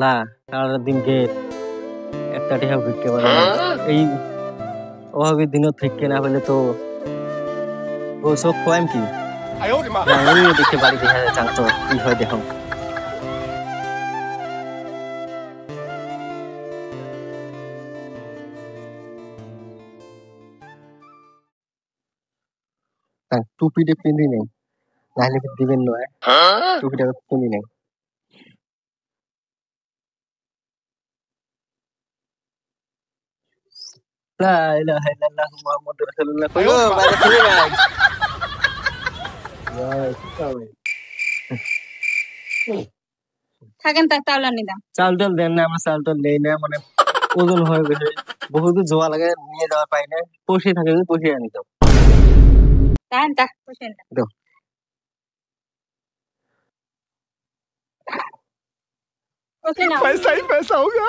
আল্লাহ সারাদিন গেট একটা টিহা ভিক্ষে পারে না। এই অভাবের দিনও ভিক্ষে না পেলে তো ও সব খোয়াম কি দেখতে বাড়ি দেখা যায় জানতো কি হয় দেখো। টুপিটা পিন্ধি নেই নাহলে দিবেন নয় টুপিটা পিন্ধি নেই। থাকেন তার চাউল আনি দাম। চাল টাল দেন না, আমার চাল টাল নেই না, মানে ওজন হয়ে গেছে বহুত জোয়া লাগে নিয়ে যাওয়া পাই না। পয়সা থাকে পয়সা আনি দাও। তাহেন তা পয়সা দাও पैसा ही पैसा होगा।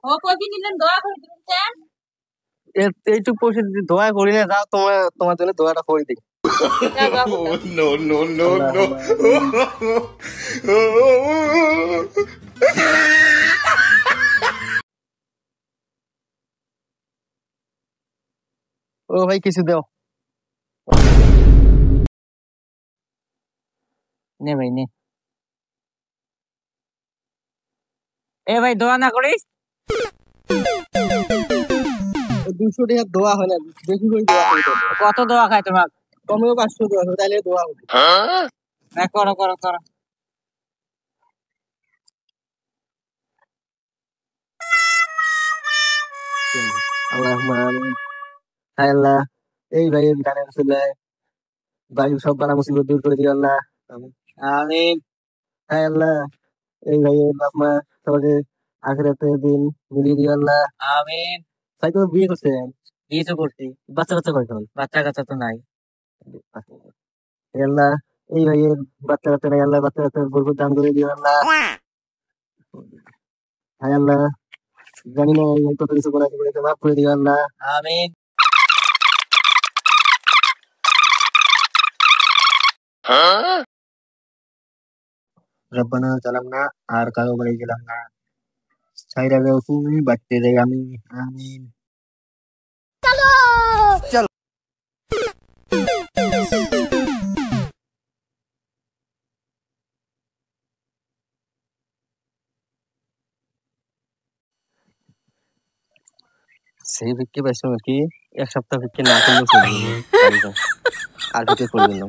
ও কবি দিলেন দোয়া করে দিবেন। এইটুক পয়সা যদি দোয়া করি না যাও তোমার জন্য দোয়াটা করে দিই। नो नो नो नो ও ভাই কিছু দাও। নে ভাই নে। এ ভাই দোয়া না করিস। 200 টাকা দোয়া হয় না, বেশি করে দোয়া করি। কত দোয়া খায় তোমার? কমেও 500 দোয়া হয়, তাহলে দোয়া হবে। হ্যাঁ করো করো করো। আল্লাহুম্মা আমিন। হায় আল্লাহ এই ভাইয়ের গানের ছেলে বাড়ির সব বালা মুসিবত দূর করে দিও আল্লাহ। আমিন। হায় আল্লাহ এই ভাইয়ের বাপ মা সবাইকে আখিরাতের দিন মিলিয়ে দিও আল্লাহ। আমিন। ভাই তুমি বিয়ে করছেন? বিয়ে তো করছি। বাচ্চা কাচ্চা কয়জন? বাচ্চা কাচ্চা তো নাই। আল্লাহ এই ভাইয়ের বাচ্চা কাচ্চা নাই, আল্লাহ বাচ্চা কাচ্চা বরকত দান করে দিও আল্লাহ। হায় আল্লাহ জানি না কত কিছু করা করে মাফ করে দিও আল্লাহ। আমিন। রব্বানা জালামনা আর কারো বাড়ি গেলাম না, ছাইরা দেও তুমি বাড়তে যাই আমি। আমিন। চলো চলো। সেই ভিক্ষে পাইছো নাকি? এক সপ্তাহ ভিক্ষে না করলেও চলবে আর ভিক্ষে করবে না।